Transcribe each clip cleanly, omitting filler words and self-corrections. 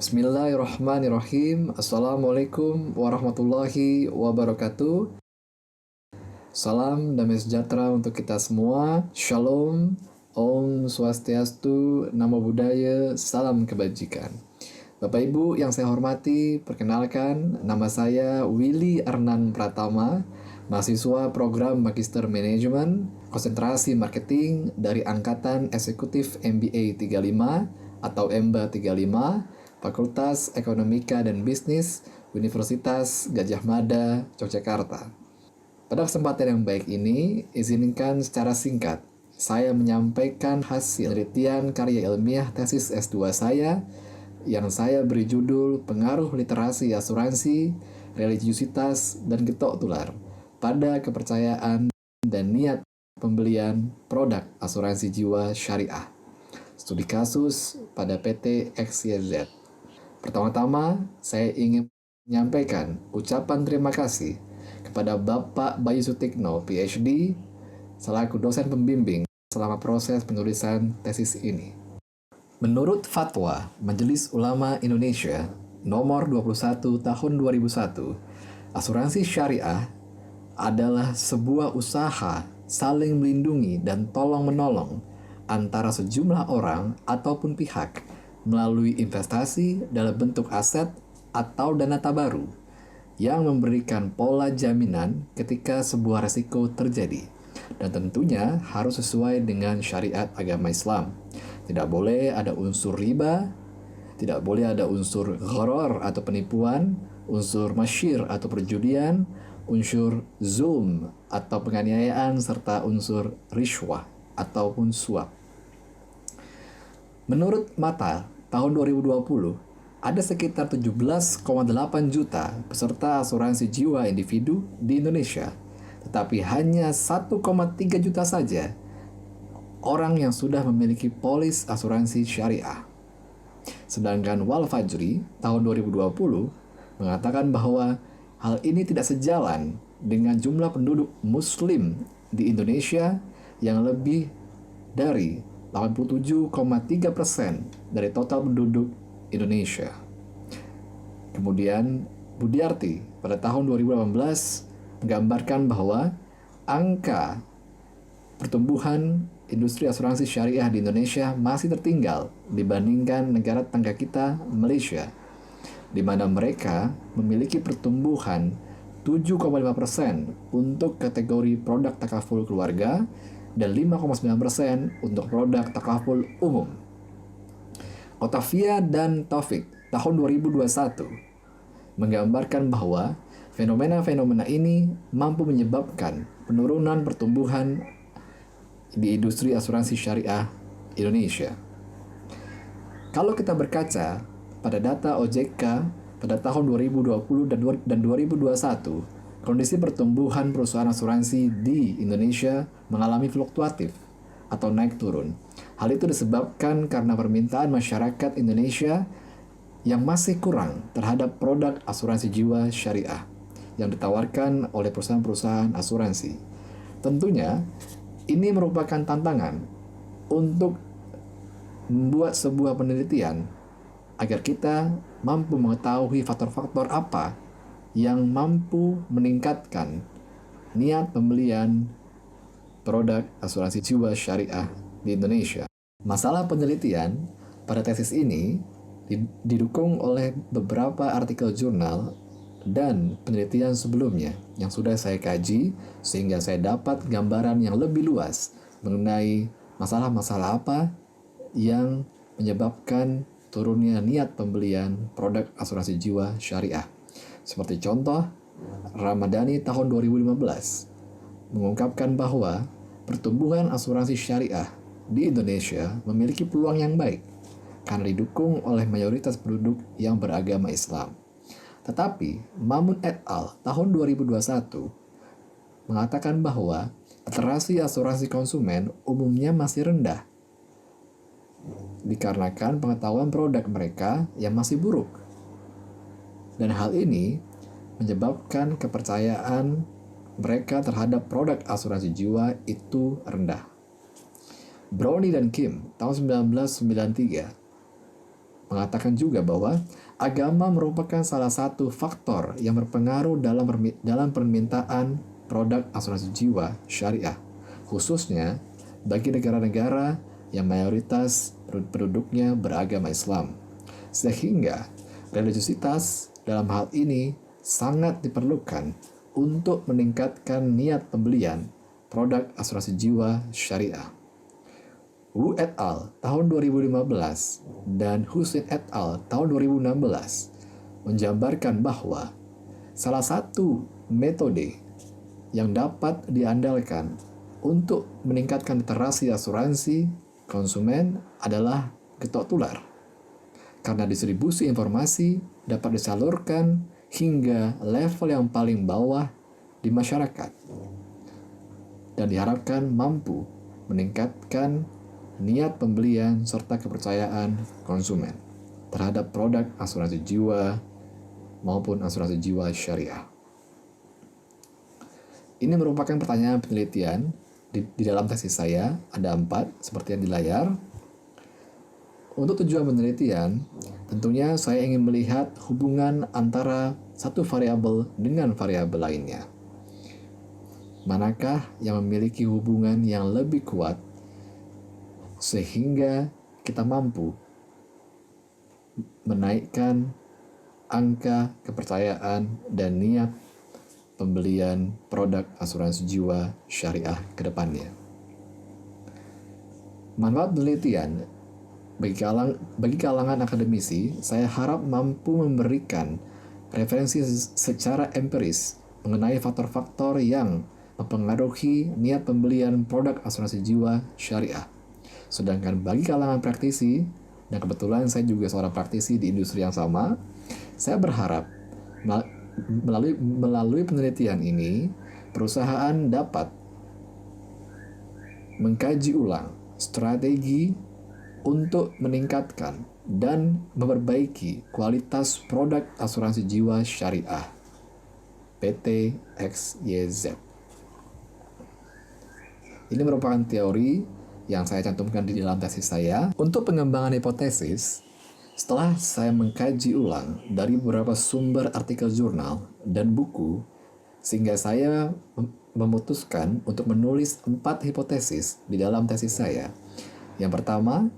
Bismillahirrahmanirrahim. Assalamualaikum warahmatullahi wabarakatuh. Salam damai sejahtera untuk kita semua. Shalom, Om Swastiastu, Namo Buddhaya, salam kebajikan. Bapak Ibu yang saya hormati, perkenalkan nama saya Willy Arnan Pratama, mahasiswa program Magister Manajemen, konsentrasi marketing dari Angkatan Eksekutif MBA 35 atau EMBA 35, Fakultas Ekonomika dan Bisnis, Universitas Gadjah Mada, Yogyakarta. Pada kesempatan yang baik ini, izinkan secara singkat saya menyampaikan hasil penelitian karya ilmiah tesis S2 saya yang saya beri judul Pengaruh Literasi Asuransi, Religiusitas, dan Getok Tular pada kepercayaan dan niat pembelian produk asuransi jiwa syariah. Studi kasus pada PT XYZ. Pertama-tama, saya ingin menyampaikan ucapan terima kasih kepada Bapak Bayu Sutikno, PhD, selaku dosen pembimbing selama proses penulisan tesis ini. Menurut Fatwa Majelis Ulama Indonesia nomor 21 tahun 2001, asuransi syariah adalah sebuah usaha saling melindungi dan tolong-menolong antara sejumlah orang ataupun pihak melalui investasi dalam bentuk aset atau dana tabaru yang memberikan pola jaminan ketika sebuah resiko terjadi, dan tentunya harus sesuai dengan syariat agama Islam. Tidak boleh ada unsur riba, tidak boleh ada unsur gharar atau penipuan, unsur masyir atau perjudian, unsur zulm atau penganiayaan, serta unsur rishwah ataupun suap. Menurut Mata, tahun 2020, ada sekitar 17,8 juta peserta asuransi jiwa individu di Indonesia, tetapi hanya 1,3 juta saja orang yang sudah memiliki polis asuransi syariah. Sedangkan Wal Fajri tahun 2020 mengatakan bahwa hal ini tidak sejalan dengan jumlah penduduk muslim di Indonesia yang lebih dari 87,3% dari total penduduk Indonesia. Kemudian Budiarti pada tahun 2018 menggambarkan bahwa angka pertumbuhan industri asuransi syariah di Indonesia masih tertinggal dibandingkan negara tetangga kita, Malaysia, di mana mereka memiliki pertumbuhan 7,5% untuk kategori produk takaful keluarga dan 5,9% untuk produk takaful umum. Otavia dan Taufik tahun 2021 menggambarkan bahwa fenomena-fenomena ini mampu menyebabkan penurunan pertumbuhan di industri asuransi syariah Indonesia. Kalau kita berkaca pada data OJK pada tahun 2020 dan 2021, kondisi pertumbuhan perusahaan asuransi di Indonesia mengalami fluktuatif atau naik turun. Hal itu disebabkan karena permintaan masyarakat Indonesia yang masih kurang terhadap produk asuransi jiwa syariah yang ditawarkan oleh perusahaan-perusahaan asuransi. Tentunya, ini merupakan tantangan untuk membuat sebuah penelitian agar kita mampu mengetahui faktor-faktor apa yang mampu meningkatkan niat pembelian produk asuransi jiwa syariah di Indonesia. Masalah penelitian pada tesis ini didukung oleh beberapa artikel jurnal dan penelitian sebelumnya yang sudah saya kaji, sehingga saya dapat gambaran yang lebih luas mengenai masalah-masalah apa yang menyebabkan turunnya niat pembelian produk asuransi jiwa syariah. Seperti contoh, Ramadhani tahun 2015 mengungkapkan bahwa pertumbuhan asuransi syariah di Indonesia memiliki peluang yang baik karena didukung oleh mayoritas penduduk yang beragama Islam. Tetapi Mamun et al. Tahun 2021 mengatakan bahwa literasi asuransi konsumen umumnya masih rendah dikarenakan pengetahuan produk mereka yang masih buruk. Dan hal ini menyebabkan kepercayaan mereka terhadap produk asuransi jiwa itu rendah. Brownie dan Kim tahun 1993 mengatakan juga bahwa agama merupakan salah satu faktor yang berpengaruh dalam permintaan produk asuransi jiwa syariah, khususnya bagi negara-negara yang mayoritas penduduknya beragama Islam. Sehingga religiositas dalam hal ini sangat diperlukan untuk meningkatkan niat pembelian produk asuransi jiwa syariah. Wu et al. Tahun 2015 dan Hussein et al. Tahun 2016 menjabarkan bahwa salah satu metode yang dapat diandalkan untuk meningkatkan literasi asuransi konsumen adalah getok tular. Karena distribusi informasi dapat disalurkan hingga level yang paling bawah di masyarakat dan diharapkan mampu meningkatkan niat pembelian serta kepercayaan konsumen terhadap produk asuransi jiwa maupun asuransi jiwa syariah. Ini merupakan pertanyaan penelitian di dalam tesis saya, ada 4 seperti yang di layar. Untuk tujuan penelitian, tentunya saya ingin melihat hubungan antara satu variabel dengan variabel lainnya. Manakah yang memiliki hubungan yang lebih kuat sehingga kita mampu menaikkan angka kepercayaan dan niat pembelian produk asuransi jiwa syariah ke depannya. Manfaat penelitian bagi kalangan akademisi, saya harap mampu memberikan referensi secara empiris mengenai faktor-faktor yang mempengaruhi niat pembelian produk asuransi jiwa syariah. Sedangkan bagi kalangan praktisi, dan kebetulan saya juga seorang praktisi di industri yang sama, saya berharap melalui penelitian ini, perusahaan dapat mengkaji ulang strategi untuk meningkatkan dan memperbaiki kualitas produk asuransi jiwa syariah PT XYZ. Ini merupakan teori yang saya cantumkan di dalam tesis saya. Untuk pengembangan hipotesis, setelah saya mengkaji ulang dari beberapa sumber artikel jurnal dan buku, sehingga saya memutuskan untuk menulis 4 hipotesis di dalam tesis saya. Yang pertama,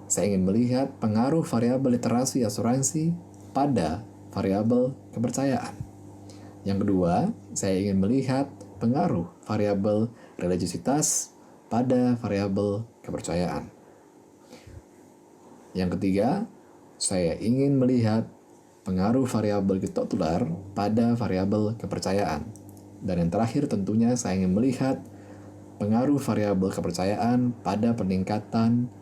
saya ingin melihat pengaruh variabel literasi asuransi pada variabel kepercayaan. Yang kedua, saya ingin melihat pengaruh variabel religiositas pada variabel kepercayaan. Yang ketiga, saya ingin melihat pengaruh variabel getok tular pada variabel kepercayaan. Dan yang terakhir tentunya saya ingin melihat pengaruh variabel kepercayaan pada peningkatan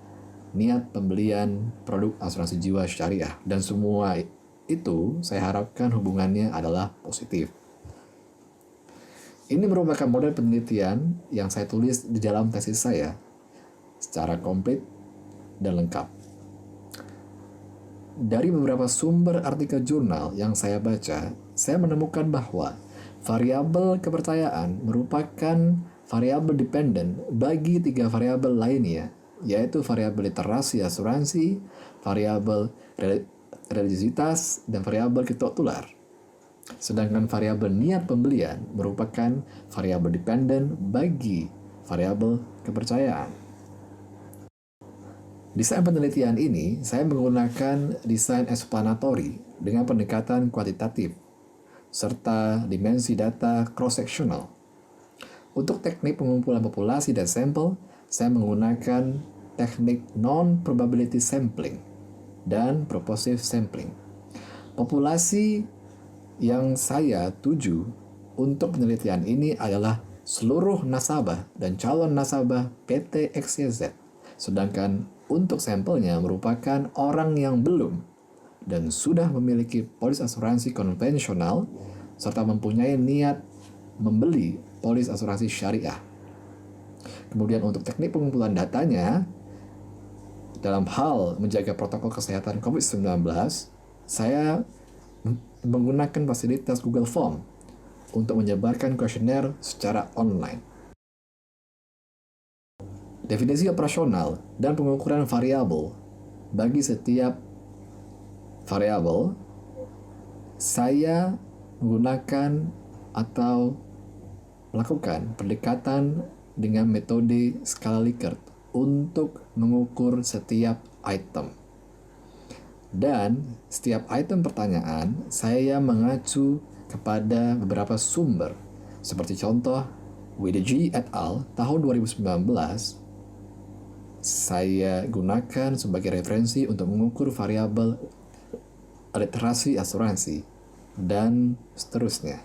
niat pembelian produk asuransi jiwa syariah. Dan semua itu saya harapkan hubungannya adalah positif. Ini merupakan model penelitian yang saya tulis di dalam tesis saya secara komplit dan lengkap. Dari beberapa sumber artikel jurnal yang saya baca, saya menemukan bahwa variabel kepercayaan merupakan variabel dependen bagi 3 variabel lainnya, yaitu variabel literasi asuransi, variabel religiositas, dan variabel getok tular. Sedangkan variabel niat pembelian merupakan variabel dependen bagi variabel kepercayaan. Desain penelitian ini, saya menggunakan desain explanatory dengan pendekatan kuantitatif, serta dimensi data cross-sectional. Untuk teknik pengumpulan populasi dan sampel, saya menggunakan teknik non-probability sampling dan purposive sampling. Populasi yang saya tuju untuk penelitian ini adalah seluruh nasabah dan calon nasabah PT XYZ. Sedangkan untuk sampelnya merupakan orang yang belum dan sudah memiliki polis asuransi konvensional serta mempunyai niat membeli polis asuransi syariah. Kemudian untuk teknik pengumpulan datanya, dalam hal menjaga protokol kesehatan COVID-19, saya menggunakan fasilitas Google Form untuk menyebarkan kuesioner secara online. Definisi operasional dan pengukuran variabel bagi setiap variabel, saya menggunakan atau melakukan pendekatan dengan metode skala Likert untuk mengukur setiap item. Dan setiap item pertanyaan saya mengacu kepada beberapa sumber. Seperti contoh, WDG et al. Tahun 2019 saya gunakan sebagai referensi untuk mengukur variabel literasi asuransi, dan seterusnya.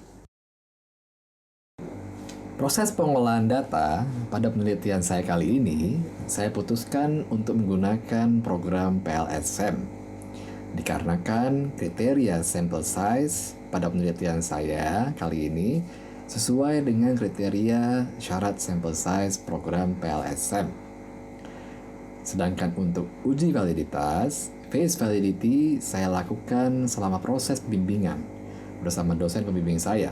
Proses pengolahan data pada penelitian saya kali ini, saya putuskan untuk menggunakan program PLSM. Dikarenakan kriteria sample size pada penelitian saya kali ini sesuai dengan kriteria syarat sample size program PLSM. Sedangkan untuk uji validitas, phase validity saya lakukan selama proses bimbingan bersama dosen pembimbing saya.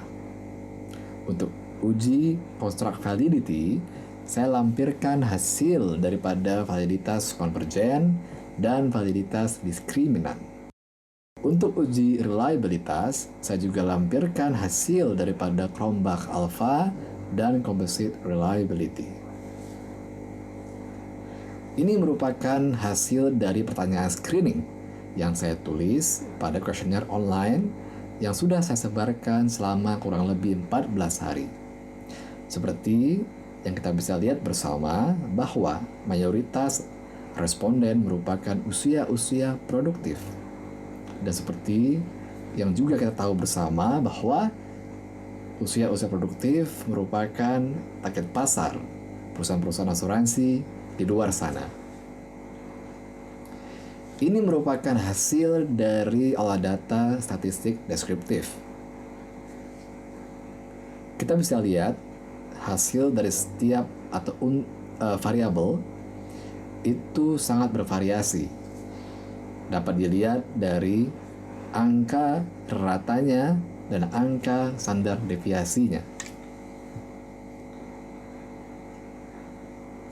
Untuk uji construct validity, saya lampirkan hasil daripada validitas konvergen dan validitas diskriminan. Untuk uji reliabilitas, saya juga lampirkan hasil daripada Cronbach alpha dan composite reliability. Ini merupakan hasil dari pertanyaan screening yang saya tulis pada kuesioner online yang sudah saya sebarkan selama kurang lebih 14 hari. Seperti yang kita bisa lihat bersama bahwa mayoritas responden merupakan usia-usia produktif. Dan seperti yang juga kita tahu bersama bahwa usia-usia produktif merupakan target pasar perusahaan-perusahaan asuransi di luar sana. Ini merupakan hasil dari olah data statistik deskriptif. Kita bisa lihat hasil dari setiap atau variabel itu sangat bervariasi. Dapat dilihat dari angka ratanya dan angka standar deviasinya.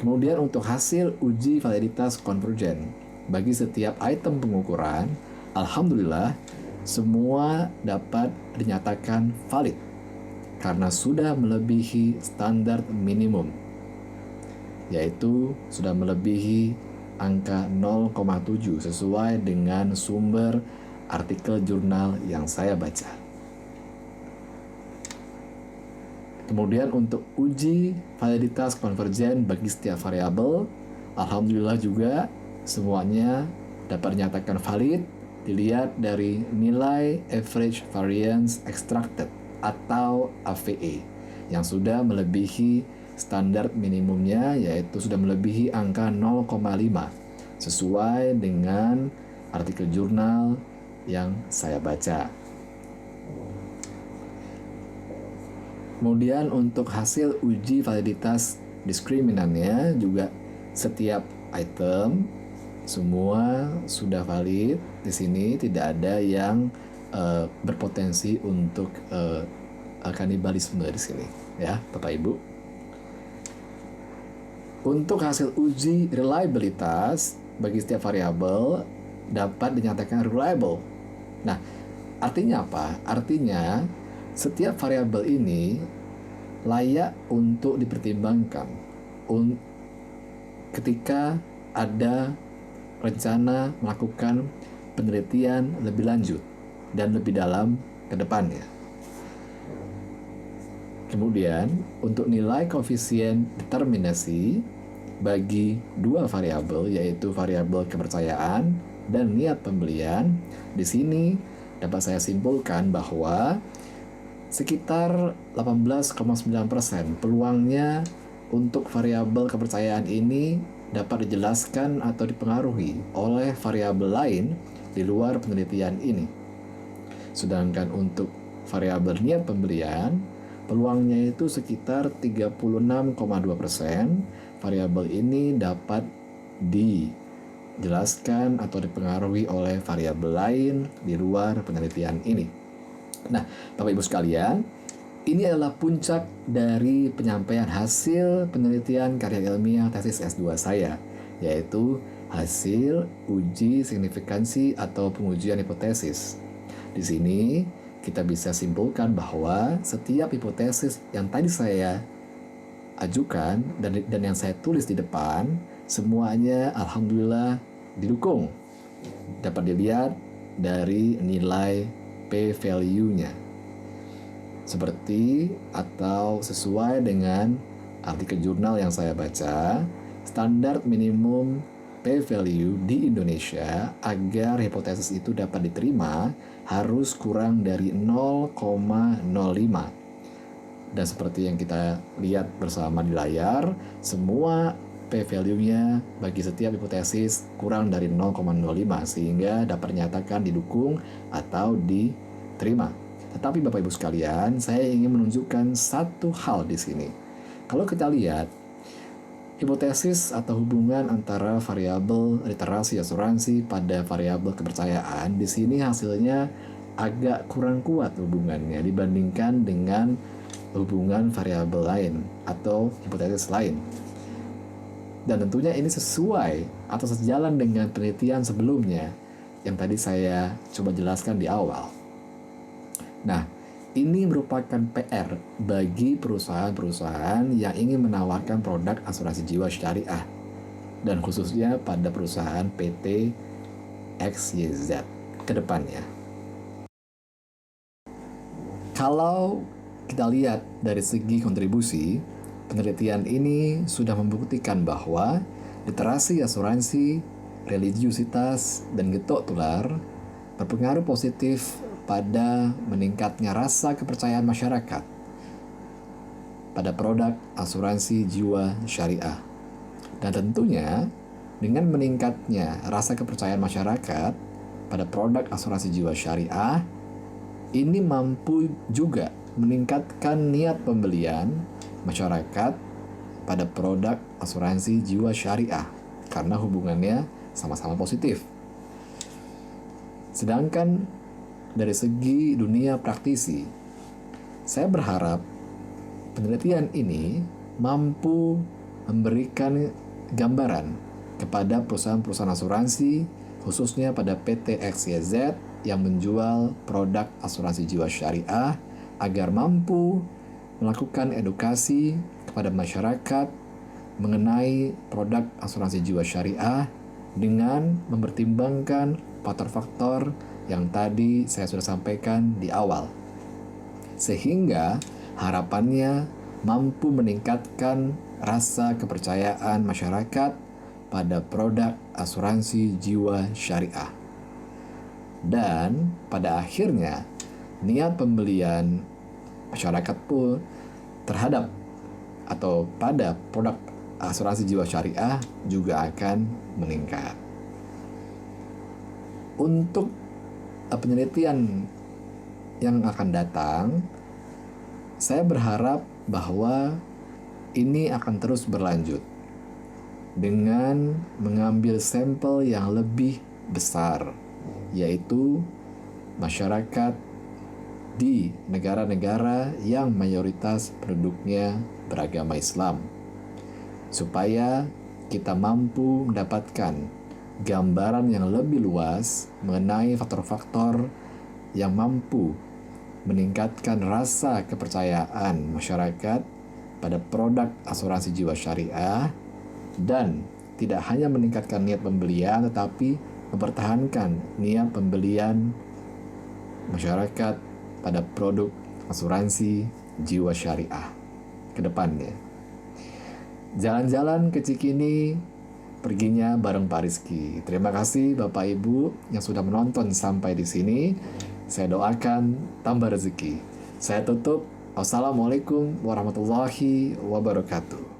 Kemudian untuk hasil uji validitas konvergen bagi setiap item pengukuran, alhamdulillah semua dapat dinyatakan valid karena sudah melebihi standar minimum, yaitu sudah melebihi angka 0,7 sesuai dengan sumber artikel jurnal yang saya baca. Kemudian untuk uji validitas konvergen bagi setiap variabel, alhamdulillah juga semuanya dapat dinyatakan valid dilihat dari nilai average variance extracted atau AVE yang sudah melebihi standar minimumnya, yaitu sudah melebihi angka 0,5 sesuai dengan artikel jurnal yang saya baca. Kemudian untuk hasil uji validitas diskriminannya juga setiap item semua sudah valid. Di sini tidak ada yang berpotensi untuk kanibalisme di sini, ya, Bapak Ibu. Untuk hasil uji reliabilitas bagi setiap variabel dapat dinyatakan reliable. Nah, artinya apa? Artinya setiap variabel ini layak untuk dipertimbangkan ketika ada rencana melakukan penelitian lebih lanjut dan lebih dalam ke depannya. Kemudian, untuk nilai koefisien determinasi bagi dua variabel, yaitu variabel kepercayaan dan niat pembelian, di sini dapat saya simpulkan bahwa sekitar 18,9% peluangnya untuk variabel kepercayaan ini dapat dijelaskan atau dipengaruhi oleh variabel lain di luar penelitian ini. Sedangkan untuk variabel niat pembelian, peluangnya itu sekitar 36,2%. Variabel ini dapat dijelaskan atau dipengaruhi oleh variabel lain di luar penelitian ini. Nah, Bapak Ibu sekalian, ini adalah puncak dari penyampaian hasil penelitian karya ilmiah tesis S2 saya, yaitu hasil uji signifikansi atau pengujian hipotesis. Di sini kita bisa simpulkan bahwa setiap hipotesis yang tadi saya ajukan dan yang saya tulis di depan, semuanya alhamdulillah didukung. Dapat dilihat dari nilai p-value-nya. Seperti atau sesuai dengan artikel jurnal yang saya baca, standar minimum p-value di Indonesia agar hipotesis itu dapat diterima harus kurang dari 0,05. Dan seperti yang kita lihat bersama di layar, semua p-value-nya bagi setiap hipotesis kurang dari 0,05 sehingga dapat dinyatakan didukung atau diterima. Tetapi Bapak Ibu sekalian, saya ingin menunjukkan satu hal di sini. Kalau kita lihat hipotesis atau hubungan antara variabel literasi asuransi pada variabel kepercayaan, di sini hasilnya agak kurang kuat hubungannya dibandingkan dengan hubungan variabel lain atau hipotesis lain. Dan tentunya ini sesuai atau sejalan dengan penelitian sebelumnya yang tadi saya coba jelaskan di awal. Nah, ini merupakan PR bagi perusahaan-perusahaan yang ingin menawarkan produk asuransi jiwa syariah, dan khususnya pada perusahaan PT XYZ ke depannya. Kalau kita lihat dari segi kontribusi, penelitian ini sudah membuktikan bahwa literasi asuransi, religiusitas, dan getok tular berpengaruh positif pada meningkatnya rasa kepercayaan masyarakat pada produk asuransi jiwa syariah. Dan tentunya dengan meningkatnya rasa kepercayaan masyarakat pada produk asuransi jiwa syariah, ini mampu juga meningkatkan niat pembelian masyarakat pada produk asuransi jiwa syariah karena hubungannya sama-sama positif. Sedangkan dari segi dunia praktisi, saya berharap penelitian ini mampu memberikan gambaran kepada perusahaan-perusahaan asuransi, khususnya pada PT XYZ yang menjual produk asuransi jiwa syariah, agar mampu melakukan edukasi kepada masyarakat mengenai produk asuransi jiwa syariah dengan mempertimbangkan faktor-faktor yang tadi saya sudah sampaikan di awal, sehingga harapannya mampu meningkatkan rasa kepercayaan masyarakat pada produk asuransi jiwa syariah. Dan pada akhirnya niat pembelian masyarakat pun terhadap atau pada produk asuransi jiwa syariah juga akan meningkat. Untuk penelitian yang akan datang, saya berharap bahwa ini akan terus berlanjut dengan mengambil sampel yang lebih besar, yaitu masyarakat di negara-negara yang mayoritas penduduknya beragama Islam, supaya kita mampu mendapatkan gambaran yang lebih luas mengenai faktor-faktor yang mampu meningkatkan rasa kepercayaan masyarakat pada produk asuransi jiwa syariah, dan tidak hanya meningkatkan niat pembelian tetapi mempertahankan niat pembelian masyarakat pada produk asuransi jiwa syariah ke depannya. Jalan-jalan ke Cikini, perginya bareng Pak Rizky. Terima kasih Bapak Ibu yang sudah menonton sampai di sini. Saya doakan tambah rezeki. Saya tutup. Wassalamualaikum warahmatullahi wabarakatuh.